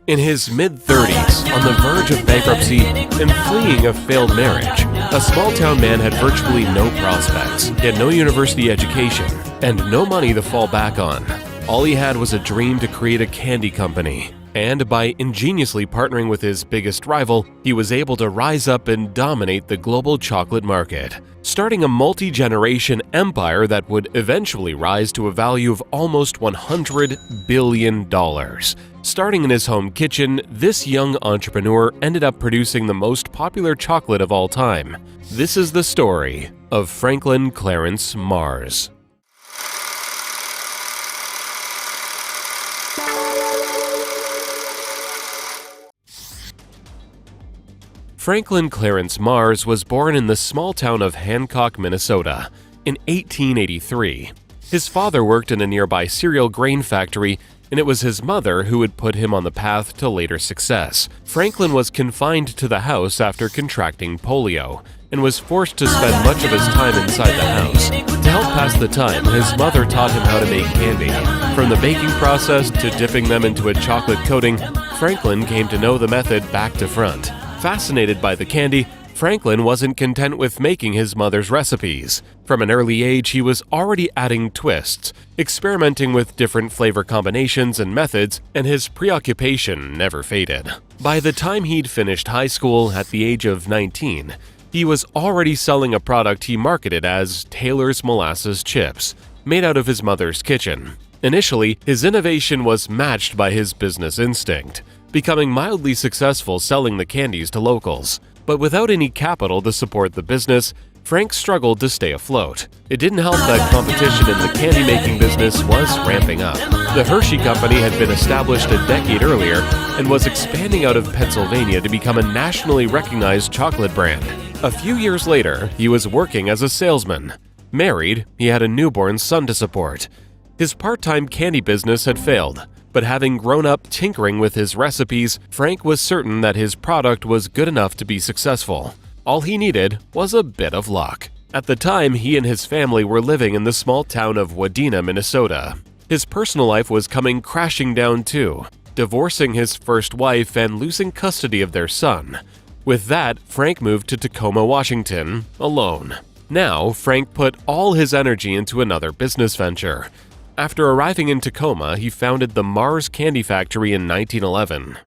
In his mid-30s, on the verge of bankruptcy and fleeing a failed marriage, a small-town man had virtually no prospects. He had no university education and no money to fall back on. All he had was a dream to create a candy company. And by ingeniously partnering with his biggest rival, he was able to rise up and dominate the global chocolate market, starting a multi-generation empire that would eventually rise to a value of almost $100 billion. Starting in his home kitchen, this young entrepreneur ended up producing the most popular chocolate of all time. This is the story of Franklin Clarence Mars. Franklin Clarence Mars was born in the small town of Hancock, Minnesota, in 1883. His father worked in a nearby cereal grain factory, and it was his mother who would put him on the path to later success. Franklin was confined to the house after contracting polio, and was forced to spend much of his time inside the house. To help pass the time, his mother taught him how to make candy. From the baking process to dipping them into a chocolate coating, Franklin came to know the method back to front. Fascinated by the candy, Franklin wasn't content with making his mother's recipes. From an early age, he was already adding twists, experimenting with different flavor combinations and methods, and his preoccupation never faded. By the time he'd finished high school at the age of 19, he was already selling a product he marketed as Taylor's Molasses Chips, made out of his mother's kitchen. Initially, his innovation was matched by his business instinct, becoming mildly successful selling the candies to locals. But without any capital to support the business, Frank struggled to stay afloat. It didn't help that competition in the candy-making business was ramping up. The Hershey Company had been established a decade earlier and was expanding out of Pennsylvania to become a nationally recognized chocolate brand. A few years later, he was working as a salesman. Married, he had a newborn son to support. His part-time candy business had failed, but having grown up tinkering with his recipes, Frank was certain that his product was good enough to be successful. All he needed was a bit of luck. At the time, he and his family were living in the small town of Wadena, Minnesota. His personal life was coming crashing down too, divorcing his first wife and losing custody of their son. With that, Frank moved to Tacoma, Washington, alone. Now, Frank put all his energy into another business venture. After arriving in Tacoma, he founded the Mars Candy Factory in 1911.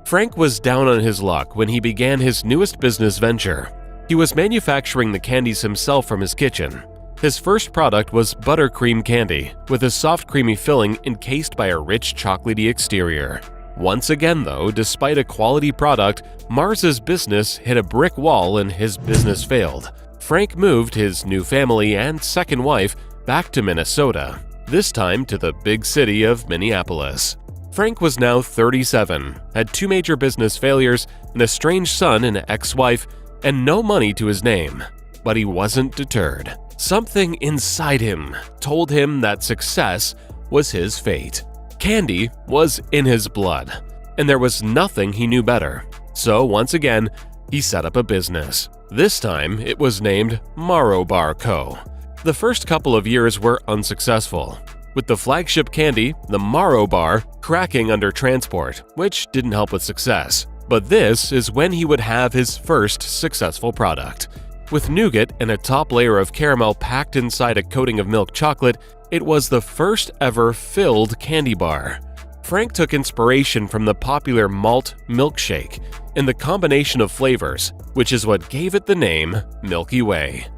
Frank was down on his luck when he began his newest business venture. He was manufacturing the candies himself from his kitchen. His first product was buttercream candy, with a soft creamy filling encased by a rich chocolatey exterior. Once again though, despite a quality product, Mars's business hit a brick wall and his business failed. Frank moved his new family and second wife back to Minnesota, this time to the big city of Minneapolis. Frank was now 37, had two major business failures, an estranged son and ex-wife, and no money to his name. But he wasn't deterred. Something inside him told him that success was his fate. Candy was in his blood, and there was nothing he knew better. So once again, he set up a business. This time, it was named Marobar Co. The first couple of years were unsuccessful, with the flagship candy, the Marobar, cracking under transport, which didn't help with success. But this is when he would have his first successful product. With nougat and a top layer of caramel packed inside a coating of milk chocolate, it was the first ever filled candy bar. Frank took inspiration from the popular malt milkshake and the combination of flavors, which is what gave it the name Milky Way.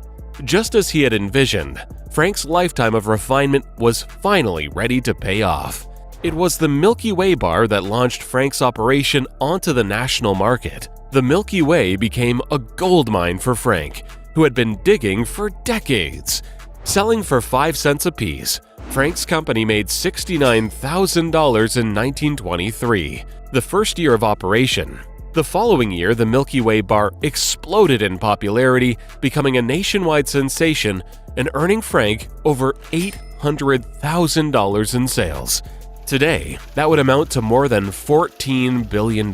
Just as he had envisioned, Frank's lifetime of refinement was finally ready to pay off. It was the Milky Way bar that launched Frank's operation onto the national market. The Milky Way became a goldmine for Frank, who had been digging for decades. Selling for 5 cents apiece, Frank's company made $69,000 in 1923, the first year of operation. The following year, the Milky Way bar exploded in popularity, becoming a nationwide sensation and earning Frank over $800,000 in sales. Today, that would amount to more than $14 billion.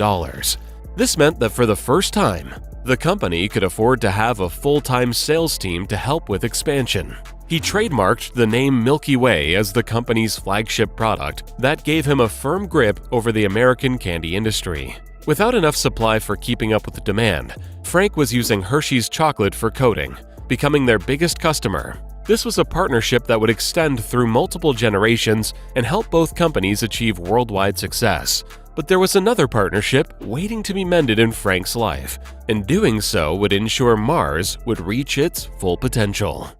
This meant that for the first time, the company could afford to have a full-time sales team to help with expansion. He He trademarked the name Milky Way as the company's flagship product that gave him a firm grip over the American candy industry. Without enough supply for keeping up with the demand, Frank was using Hershey's chocolate for coating, becoming their biggest customer. This was a partnership that would extend through multiple generations and help both companies achieve worldwide success. But there was another partnership waiting to be mended in Frank's life, and doing so would ensure Mars would reach its full potential.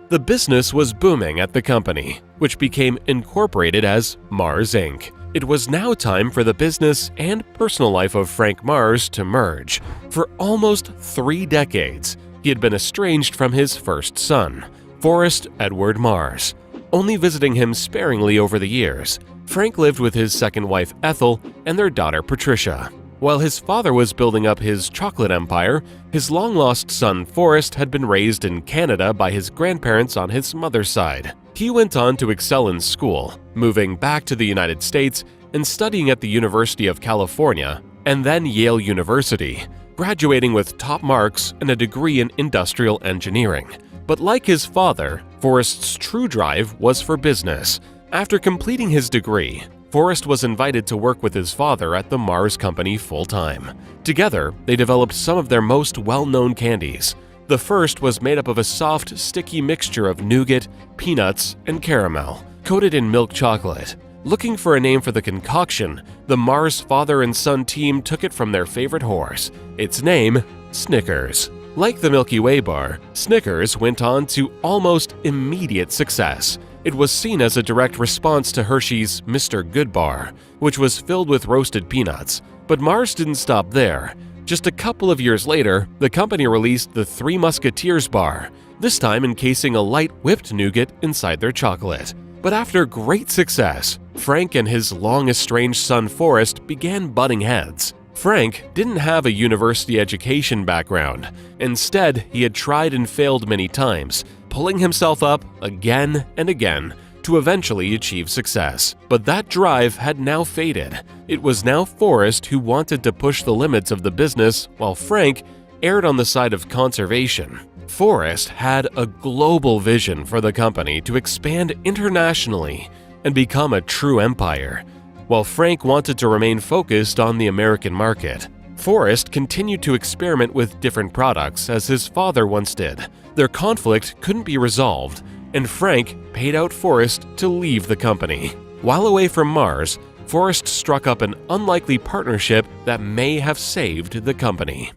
The business was booming at the company, which became incorporated as Mars Inc. It was now time for the business and personal life of Frank Mars to merge. For almost 3 decades, he had been estranged from his first son, Forrest Edward Mars, only visiting him sparingly over the years. Frank lived with his second wife Ethel and their daughter Patricia. While his father was building up his chocolate empire, his long-lost son Forrest had been raised in Canada by his grandparents on his mother's side. He went on to excel in school, moving back to the United States and studying at the University of California and then Yale University, graduating with top marks and a degree in industrial engineering. But like his father, Forrest's true drive was for business. After completing his degree, Forrest was invited to work with his father at the Mars Company full-time. Together, they developed some of their most well-known candies. The first was made up of a soft, sticky mixture of nougat, peanuts, and caramel, coated in milk chocolate. Looking for a name for the concoction, the Mars father and son team took it from their favorite horse. Its name, Snickers. Like the Milky Way bar, Snickers went on to almost immediate success. It was seen as a direct response to Hershey's Mr. Good bar, which was filled with roasted peanuts. But Mars didn't stop there. Just a couple of years later, the company released the Three Musketeers bar, this time encasing a light whipped nougat inside their chocolate. But after great success, Frank and his long-estranged son Forrest began butting heads. Frank didn't have a university education background. Instead, he had tried and failed many times, pulling himself up again and again to eventually achieve success. But that drive had now faded. It was now Forrest who wanted to push the limits of the business, while Frank erred on the side of conservation. Forrest had a global vision for the company to expand internationally and become a true empire, while Frank wanted to remain focused on the American market. Forrest continued to experiment with different products as his father once did. Their conflict couldn't be resolved, and Frank paid out Forrest to leave the company. While away from Mars, Forrest struck up an unlikely partnership that may have saved the company.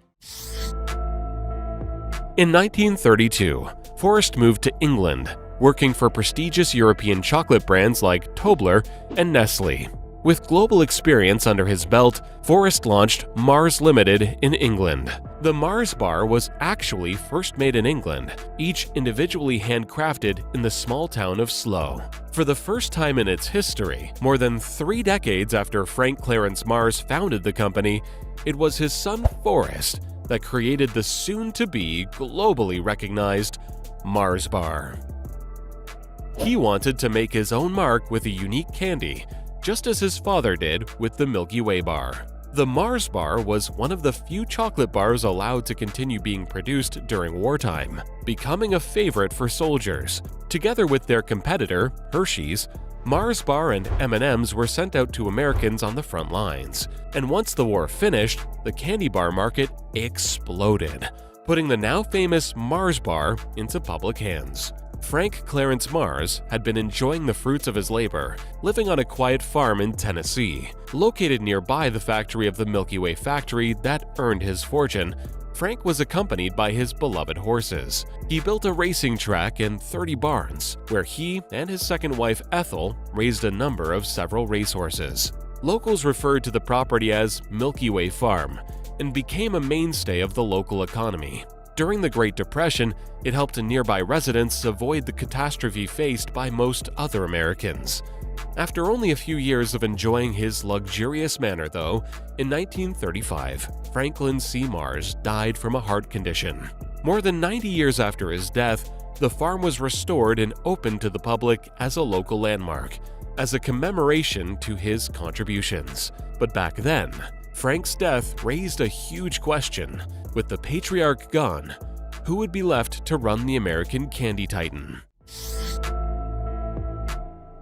In 1932, Forrest moved to England, working for prestigious European chocolate brands like Tobler and Nestle. With global experience under his belt, Forrest launched Mars Limited in England. The Mars bar was actually first made in England, each individually handcrafted in the small town of Slough. For the first time in its history, more than 3 decades after Frank Clarence Mars founded the company, it was his son Forrest that created the soon-to-be globally recognized Mars bar. He wanted to make his own mark with a unique candy, just as his father did with the Milky Way bar. The Mars bar was one of the few chocolate bars allowed to continue being produced during wartime, becoming a favorite for soldiers. Together with their competitor, Hershey's, Mars bar and M&Ms were sent out to Americans on the front lines. And once the war finished, the candy bar market exploded, putting the now famous Mars bar into public hands. Frank Clarence Mars had been enjoying the fruits of his labor, living on a quiet farm in Tennessee. Located nearby the factory of the Milky Way factory that earned his fortune, Frank was accompanied by his beloved horses. He built a racing track and 30 barns, where he and his second wife Ethel raised a number of several racehorses. Locals referred to the property as Milky Way Farm and became a mainstay of the local economy. During the Great Depression, it helped nearby residents avoid the catastrophe faced by most other Americans. After only a few years of enjoying his luxurious manor, though, in 1935, Franklin C. Mars died from a heart condition. More than 90 years after his death, the farm was restored and opened to the public as a local landmark, as a commemoration to his contributions. But back then, Frank's death raised a huge question. With the patriarch gone, who would be left to run the American candy titan.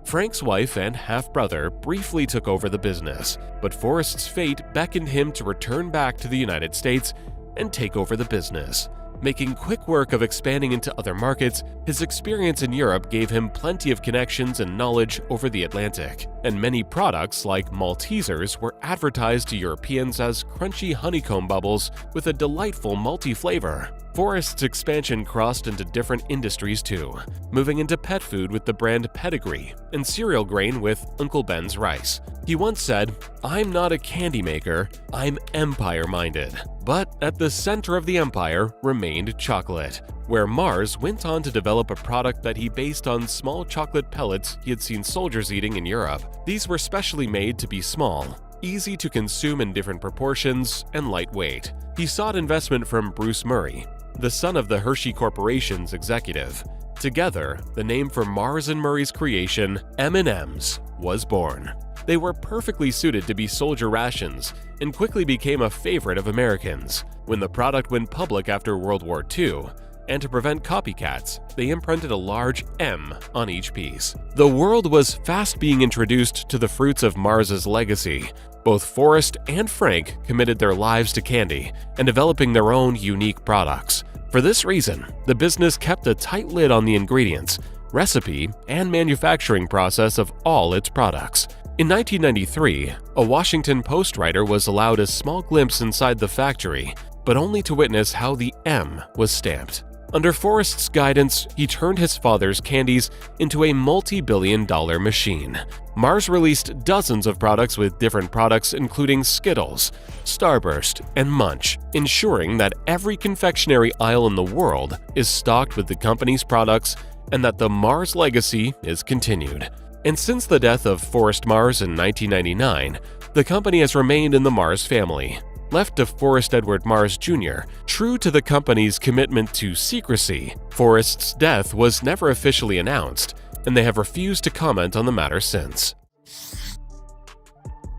Frank's wife and half-brother briefly took over the business, but Forrest's fate beckoned him to return back to the United States and take over the business. Making quick work of expanding into other markets, his experience in Europe gave him plenty of connections and knowledge over the Atlantic, and many products like Maltesers were advertised to Europeans as crunchy honeycomb bubbles with a delightful malty flavor. Forrest's expansion crossed into different industries too, moving into pet food with the brand Pedigree and cereal grain with Uncle Ben's Rice. He once said, "I'm not a candy maker, I'm empire-minded." But at the center of the empire remained chocolate, where Mars went on to develop a product that he based on small chocolate pellets he had seen soldiers eating in Europe. These were specially made to be small, easy to consume in different proportions, and lightweight. He sought investment from Bruce Murray, the son of the Hershey Corporation's executive. Together, the name for Mars and Murray's creation, M&M's, was born. They were perfectly suited to be soldier rations and quickly became a favorite of Americans. When the product went public after World War II, and to prevent copycats, they imprinted a large M on each piece. The world was fast being introduced to the fruits of Mars's legacy. Both Forrest and Frank committed their lives to candy and developing their own unique products. For this reason, the business kept a tight lid on the ingredients, recipe, and manufacturing process of all its products. In 1993, a Washington Post writer was allowed a small glimpse inside the factory, but only to witness how the M was stamped. Under Forrest's guidance, he turned his father's candies into a multi-billion-dollar machine. Mars released dozens of products with different products including Skittles, Starburst, and Munch, ensuring that every confectionery aisle in the world is stocked with the company's products and that the Mars legacy is continued. And since the death of Forrest Mars in 1999, the company has remained in the Mars family. Left to Forrest Edward Mars Jr., true to the company's commitment to secrecy, Forrest's death was never officially announced, and they have refused to comment on the matter since.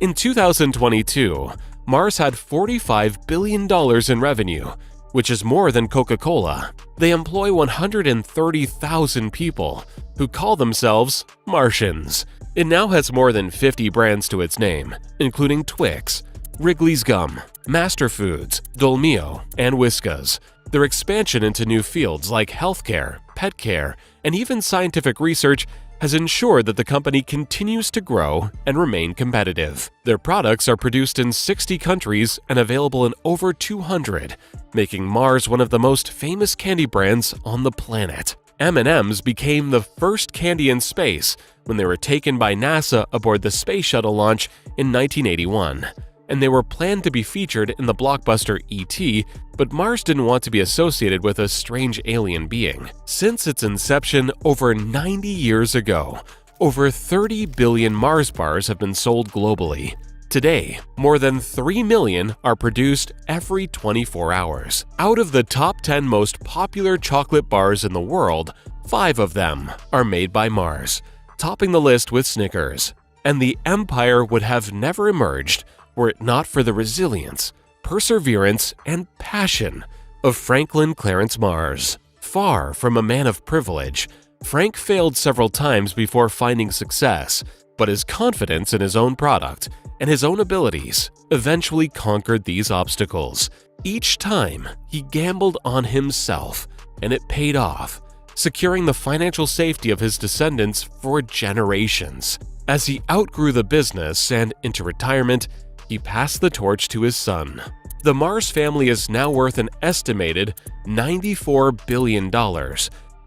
In 2022, Mars had $45 billion in revenue, which is more than Coca-Cola. They employ 130,000 people who call themselves Martians. It now has more than 50 brands to its name, including Twix, Wrigley's Gum, Master Foods, Dolmio, and Whiskas. Their expansion into new fields like healthcare, pet care, and even scientific research has ensured that the company continues to grow and remain competitive. Their products are produced in 60 countries and available in over 200, making Mars one of the most famous candy brands on the planet. M&M's became the first candy in space when they were taken by NASA aboard the Space Shuttle launch in 1981. And they were planned to be featured in the blockbuster E.T., but Mars didn't want to be associated with a strange alien being. Since its inception over 90 years ago, over 30 billion Mars bars have been sold globally. Today, more than 3 million are produced every 24 hours. Out of the top 10 most popular chocolate bars in the world, 5 of them are made by Mars, topping the list with Snickers. And the empire would have never emerged were it not for the resilience, perseverance, and passion of Franklin Clarence Mars. Far from a man of privilege, Frank failed several times before finding success, but his confidence in his own product and his own abilities eventually conquered these obstacles. Each time, he gambled on himself, and it paid off, securing the financial safety of his descendants for generations. As he outgrew the business and into retirement, he passed the torch to his son. The Mars family is now worth an estimated $94 billion,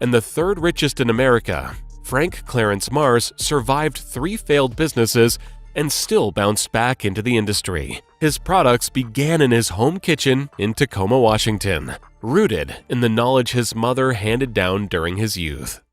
and the third richest in America. Frank Clarence Mars survived 3 failed businesses and still bounced back into the industry. His products began in his home kitchen in Tacoma, Washington, rooted in the knowledge his mother handed down during his youth.